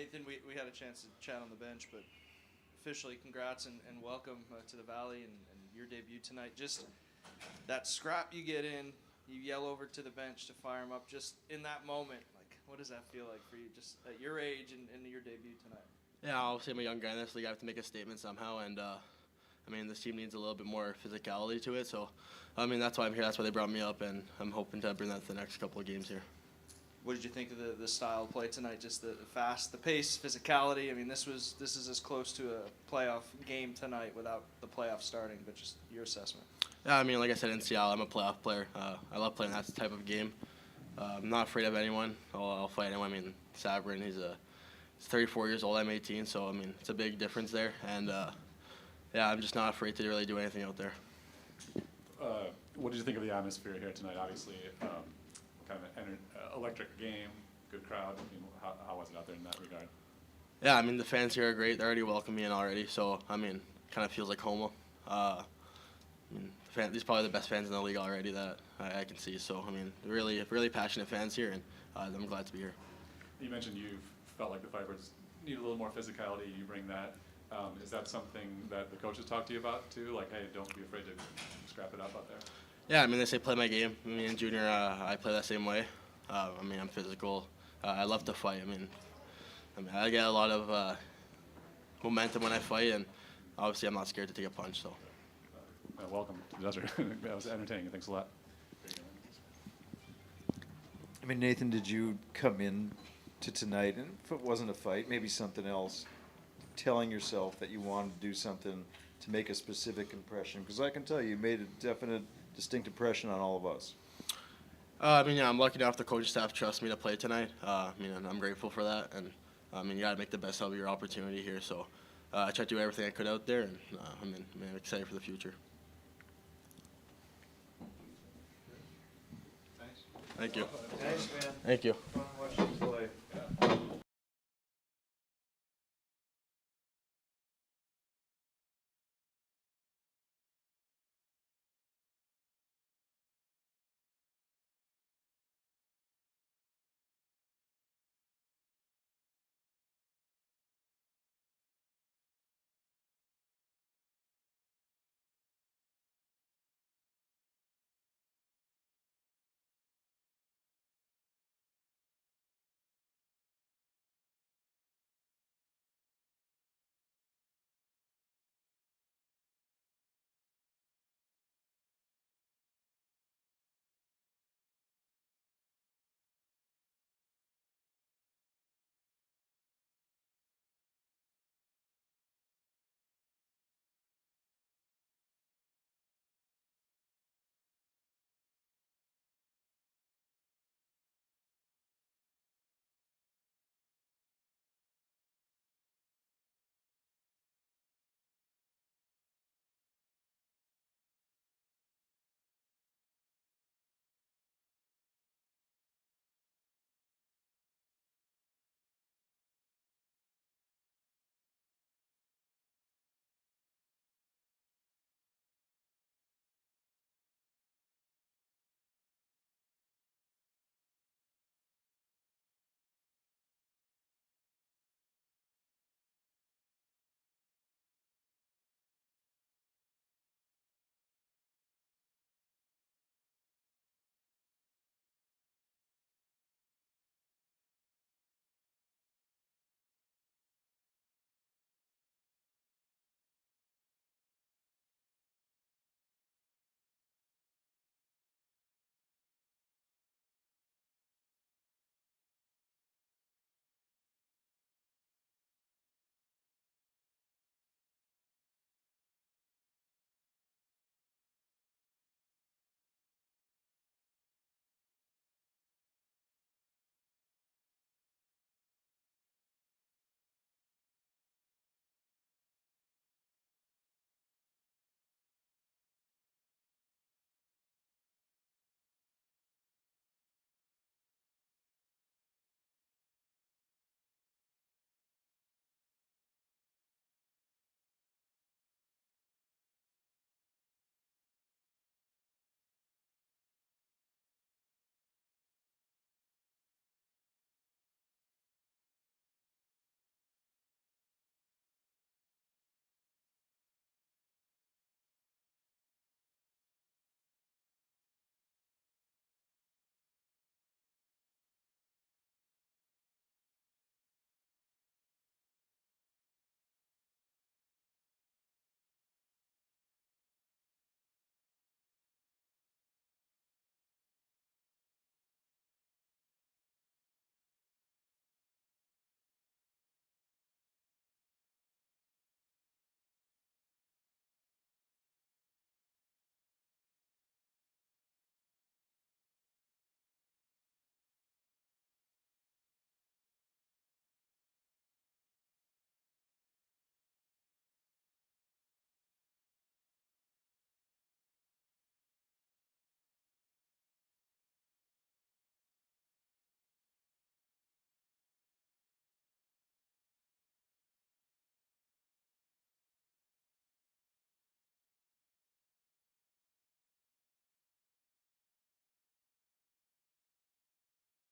Nathan, we had a chance to chat on the bench, but officially, congrats and welcome to the Valley and your debut tonight. Just that scrap you get in, you yell over to the bench to fire him up. Just in that moment, like, what does that feel like for you? Just at your age and your debut tonight. Yeah, obviously I'm a young guy in this league. I have to make a statement somehow, and I mean, this team needs a little bit more physicality to it. So, I mean, that's why I'm here. That's why they brought me up, and I'm hoping to bring that to the next couple of games here. What did you think of the style of play tonight? Just the fast, the pace, physicality. I mean, this is as close to a playoff game tonight without the playoff starting. But just your assessment. Yeah, I mean, like I said, in Seattle, I'm a playoff player. I love playing that type of game. I'm not afraid of anyone. I'll fight anyone. I mean, Sabrin, he's 34 years old. I'm 18, so I mean, it's a big difference there. And yeah, I'm just not afraid to really do anything out there. What did you think of the atmosphere here tonight? Obviously, kind of an electric game, good crowd. I mean, how was it out there in that regard? Yeah, I mean, the fans here are great. They already welcome me in already, so I mean, kind of feels like home. I mean, these are probably the best fans in the league already that I can see. So I mean, really passionate fans here, and I'm glad to be here. You mentioned you felt like the Vipers need a little more physicality. You bring that. Is that something that the coaches talk to you about too? Like, hey, don't be afraid to scrap it up out there. Yeah, I mean, they say play my game. I mean, in junior, I play that same way. I mean, I'm physical. I love to fight. I mean, I get a lot of momentum when I fight, and obviously, I'm not scared to take a punch. So. Welcome to the desert. That was entertaining. Thanks a lot. I mean, Nathan, did you come in to tonight, and if it wasn't a fight, maybe something else, telling yourself that you wanted to do something to make a specific impression? Because I can tell you made a definite, distinct impression on all of us. I mean, yeah, I'm lucky enough the coaching staff trusts me to play tonight. I mean, and I'm grateful for that. And I mean, you got to make the best out of your opportunity here. So I tried to do everything I could out there, and I'm excited for the future. Thank you. Thanks, man. Thank you. Fun watching you play.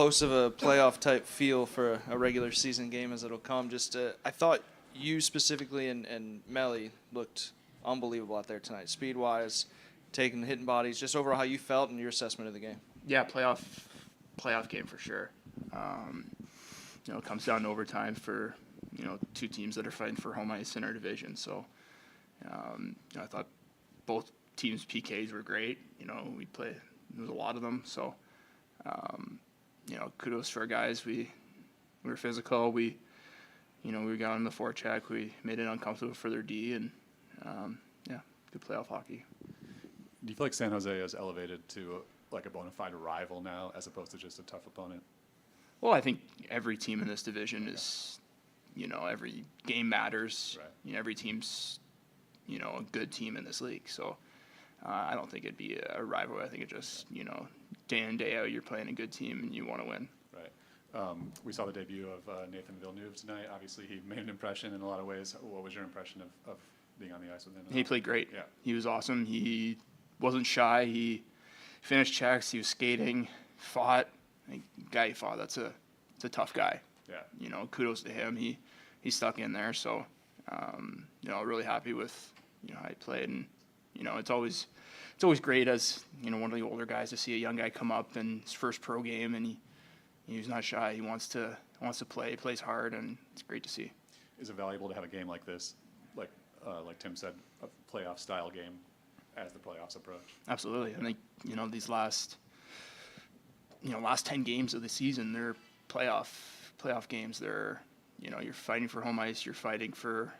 close of a playoff type feel for a regular season game as it'll come. Just I thought you specifically and Melly looked unbelievable out there tonight, speed wise, taking hitting bodies. Just overall how you felt and your assessment of the game. Yeah, playoff game for sure. It comes down to overtime for two teams that are fighting for home ice in our division. So I thought both teams' PKs were great. We played, there was a lot of them. So kudos to our guys. We were physical. We got on the forecheck. We made it uncomfortable for their D, and good playoff hockey. Do you feel like San Jose has elevated to like a bona fide rival now, as opposed to just a tough opponent? Well, I think every team in this division is, every game matters. Right. Every team's, a good team in this league. So I don't think it'd be a rivalry. I think it just, day in, day out, you're playing a good team and you want to win. Right. We saw the debut of Nathan Villeneuve tonight. Obviously, he made an impression in a lot of ways. What was your impression of being on the ice with him? He played great. Yeah. He was awesome. He wasn't shy. He finished checks. He was skating, fought. The guy he fought, that's a tough guy. Yeah. Kudos to him. He stuck in there. So, really happy with how he played. And it's always great as one of the older guys to see a young guy come up in his first pro game, and he's not shy. He wants to play. He plays hard, and it's great to see. Is it valuable to have a game like this, like Tim said, a playoff style game as the playoffs approach? Absolutely. I think these last 10 games of the season, they're playoff games. They're you're fighting for home ice, you're fighting for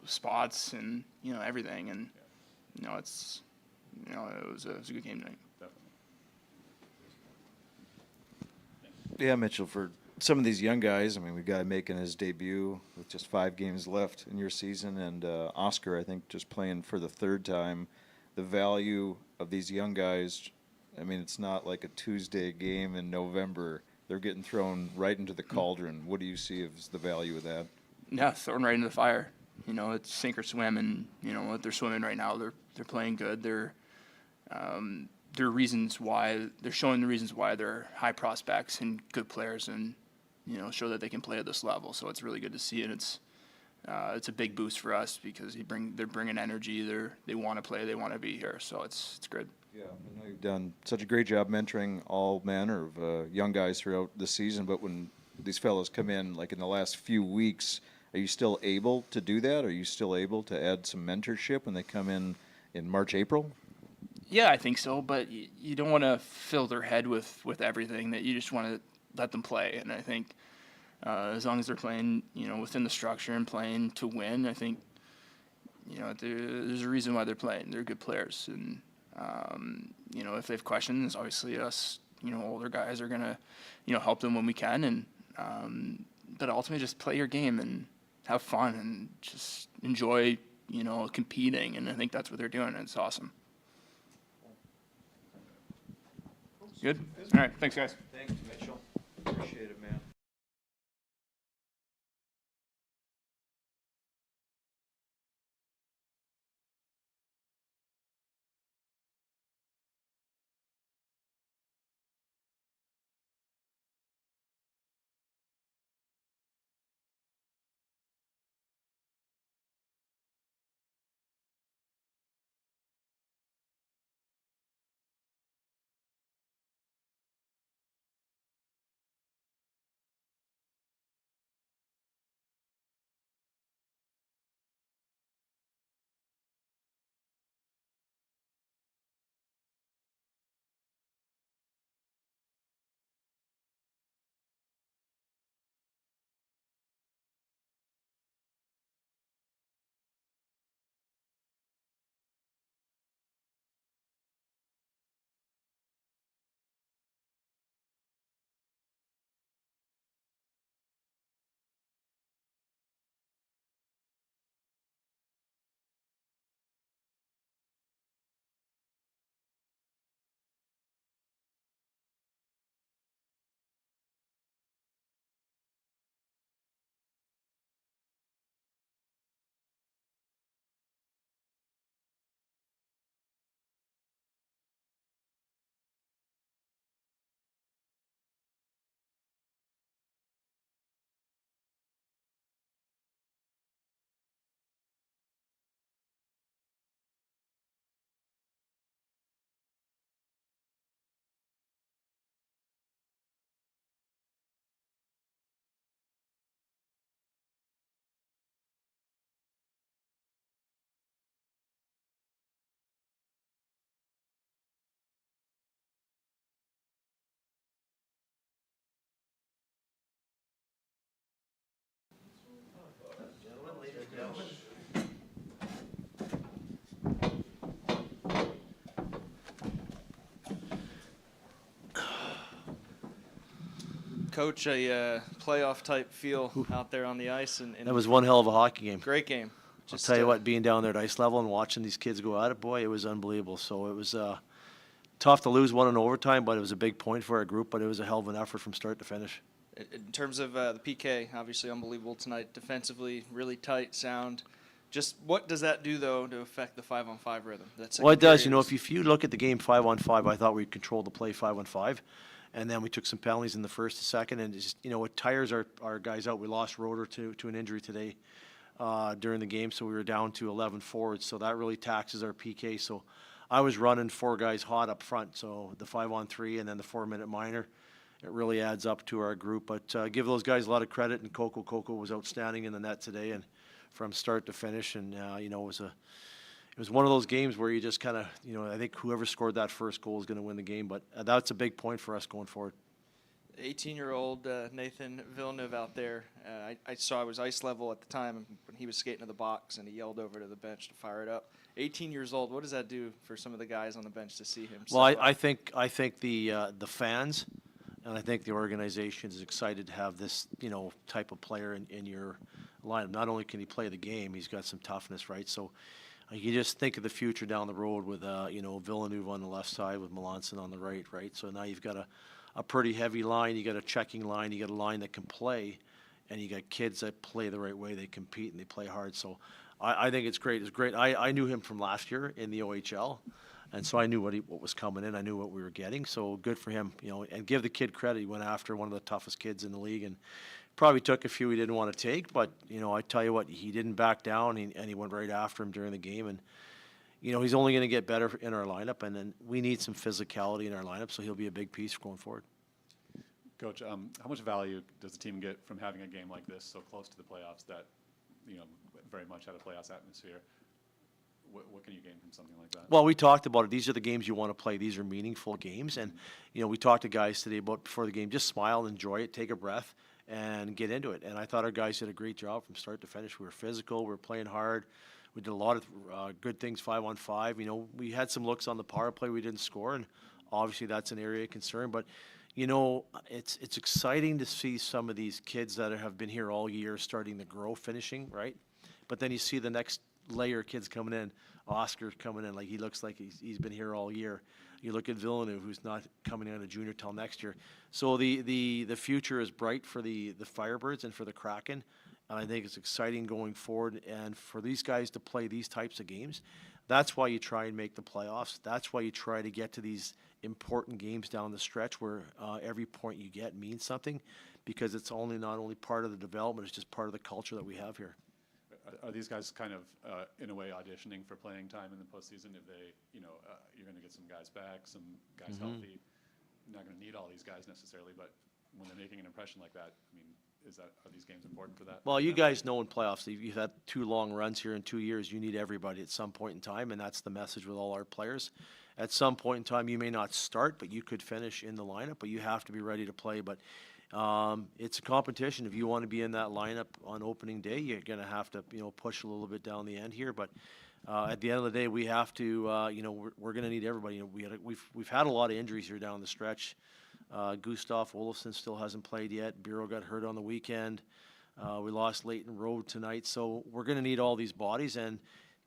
spots and everything, and it was a good game tonight. Definitely. Yeah, Mitchell, for some of these young guys, I mean, we've got him making his debut with just 5 games left in your season, and Oscar, I think, just playing for the 3rd time. The value of these young guys, I mean, it's not like a Tuesday game in November. They're getting thrown right into the cauldron. What do you see as the value of that? Yeah, thrown right into the fire. It's sink or swim, and what they're swimming right now. They're playing good. There are reasons why they're showing the reasons why they're high prospects and good players, and show that they can play at this level. So it's really good to see, and it's a big boost for us because they're bringing energy. They want to play. They want to be here. So it's good. Yeah, I know you've done such a great job mentoring all manner of young guys throughout the season, but when these fellows come in, like in the last few weeks, are you still able to do that? Are you still able to add some mentorship when they come in March, April? Yeah, I think so, but you don't want to fill their head with everything. That you just want to let them play, and I think as long as they're playing, within the structure and playing to win, I think there's a reason why they're playing. They're good players, and if they have questions, obviously us, older guys are gonna, help them when we can, and but ultimately just play your game and have fun and just enjoy, competing, and I think that's what they're doing, and it's awesome. Good? All right, thanks, guys. Thanks, Mitchell. Appreciate it, man. Coach, a playoff type feel out there on the ice, and That was one hell of a hockey game. great game. I'll tell you what, being down there at ice level and watching these kids go at it, boy, it was unbelievable. So it was tough to lose one in overtime, but it was a big point for our group, but it was a hell of an effort from start to finish. In terms of the PK, obviously unbelievable tonight. Defensively, really tight, sound. Just what does that do, though, to affect the 5-on-5 rhythm? Well, it does. You know, if you look at the game 5-on-5, I thought we controlled the play 5-on-5. And then we took some penalties in the first and second. And, just, you know, it tires our guys out. We lost Roeder to an injury today during the game, so we were down to 11 forwards. So that really taxes our PK. So I was running 4 guys hot up front. So the 5-on-3 and then the 4-minute minor. It really adds up to our group. But give those guys a lot of credit. And Coco was outstanding in the net today. And from start to finish, and you know, it was one of those games where you just kind of, you know, I think whoever scored that first goal is going to win the game, but that's a big point for us going forward. 18-year-old Nathan Villeneuve out there. I saw it was ice level at the time when he was skating to the box, and he yelled over to the bench to fire it up. 18 years old. What does that do for some of the guys on the bench to see him? Well, I think the fans and I think the organization is excited to have this, you know, type of player in your lineup. Not only can he play the game, he's got some toughness, right? So you just think of the future down the road with, you know, Villeneuve on the left side with Melanson on the right, right? So now you've got a pretty heavy line. You got a checking line. You got a line that can play, and you got kids that play the right way. They compete and they play hard. So I think it's great. It's great. I knew him from last year in the OHL. And so I knew what was coming in. I knew what we were getting. So good for him, you know, and give the kid credit. He went after one of the toughest kids in the league and probably took a few he didn't want to take. But, you know, I tell you what, he didn't back down, and he went right after him during the game. And, you know, he's only going to get better in our lineup. And then we need some physicality in our lineup, so he'll be a big piece going forward. Coach, how much value does the team get from having a game like this so close to the playoffs that, you know, very much had a playoffs atmosphere? What can you gain from something like that? Well, we talked about it. These are the games you want to play. These are meaningful games. And, you know, we talked to guys today about before the game, just smile, enjoy it, take a breath, and get into it. And I thought our guys did a great job from start to finish. We were physical. We were playing hard. We did a lot of good things 5-on-5. You know, we had some looks on the power play we didn't score, and obviously that's an area of concern. But, you know, it's exciting to see some of these kids that have been here all year starting to grow, finishing, right? But then you see the next layer of kids coming in. Oscar coming in, like he looks like he's been here all year. You look at Villeneuve, who's not coming in a junior till next year. So the future is bright for the Firebirds and for the Kraken, and I think it's exciting going forward. And for these guys to play these types of games, that's why you try and make the playoffs. That's why you try to get to these important games down the stretch where every point you get means something, because it's not only part of the development, it's just part of the culture that we have here. Are these guys kind of, in a way, auditioning for playing time in the postseason? If they, you know, you're going to get some guys back, some guys healthy. You're not going to need all these guys necessarily, but when they're making an impression like that, I mean, are these games important for that? Well, you guys know in playoffs, you've had 2 long runs here in 2 years. You need everybody at some point in time, and that's the message with all our players. At some point in time, you may not start, but you could finish in the lineup, but you have to be ready to play. But it's a competition. If you want to be in that lineup on opening day, you're going to have to, you know, push a little bit down the end here. But at the end of the day, we have to, you know, we're going to need everybody. You know, we've had a lot of injuries here down the stretch. Gustav Olofsson still hasn't played yet. Bureau got hurt on the weekend. We lost Leighton Road tonight. So we're going to need all these bodies, and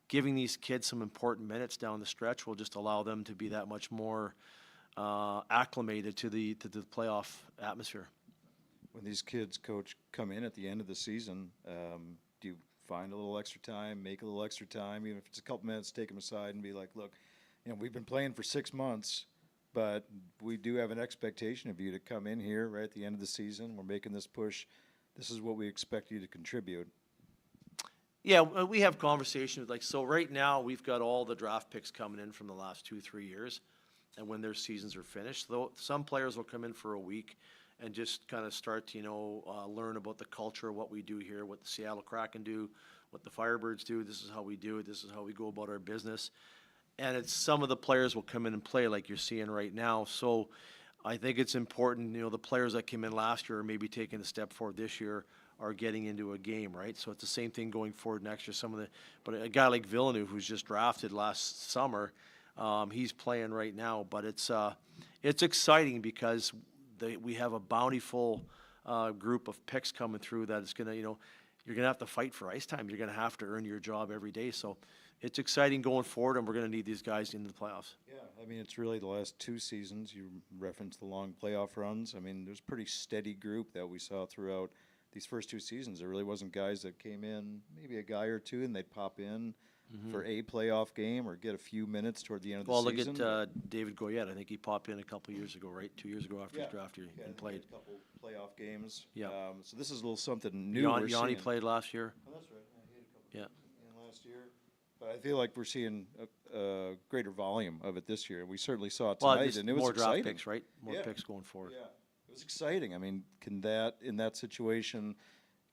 giving these kids some important minutes down the stretch will just allow them to be that much more acclimated to the playoff atmosphere. When these kids, Coach, come in at the end of the season, do you find a little extra time, make a little extra time, even if it's a couple minutes, take them aside and be like, look, you know, we've been playing for 6 months, but we do have an expectation of you to come in here right at the end of the season. We're making this push. This is what we expect you to contribute. Yeah, we have conversations like, so right now we've got all the draft picks coming in from the last 2-3 years, and when their seasons are finished, though some players will come in for a week and just kind of start to, you know, learn about the culture of what we do here, what the Seattle Kraken do, what the Firebirds do. This is how we do it. This is how we go about our business. And it's some of the players will come in and play like you're seeing right now. So I think it's important, you know, the players that came in last year are maybe taking a step forward this year are getting into a game, right? So it's the same thing going forward next year. But a guy like Villeneuve, who's just drafted last summer, he's playing right now. But it's exciting because we have a bountiful group of picks coming through that is going to, you know, you're going to have to fight for ice time. You're going to have to earn your job every day. So it's exciting going forward, and we're going to need these guys into the playoffs. Yeah, I mean, it's really the last 2 seasons. You referenced the long playoff runs. I mean, there's a pretty steady group that we saw throughout these first 2 seasons. There really wasn't guys that came in, maybe a guy or two, and they'd pop in for a playoff game or get a few minutes toward the end of the Well, look season. at David Goyette. I think he popped in a couple years ago, right? 2 years ago after his Yeah. draft year Yeah, and they played. A couple playoff games. Yeah. So this is a little something new we're Yanni seeing. played last year. Oh, that's right. I hit a couple Yeah. in last year. But I feel like we're seeing a greater volume of it this year. We certainly saw it Well, tonight, just and it was more exciting. draft picks, right? More Yeah. picks going forward. Yeah, it was exciting. I mean, can that, in that situation,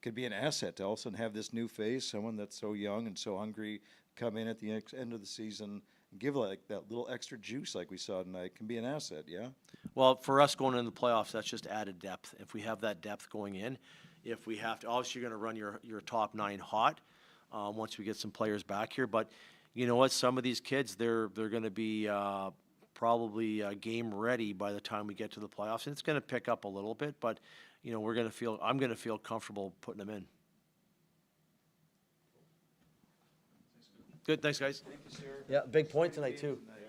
could be an asset to all of a sudden have this new face, someone that's so young and so hungry, come in at the end of the season and give like that little extra juice like we saw tonight, can be an asset, yeah? Well, for us going into the playoffs, that's just added depth. If we have that depth going in, if we have to, obviously you're going to run your top 9 hot once we get some players back here. But you know what? Some of these kids, they're going to be probably game ready by the time we get to the playoffs, and it's going to pick up a little bit. But you know, I'm going to feel comfortable putting them in. Good, thanks, guys. Thank you, sir. Yeah, big point tonight too. Tonight.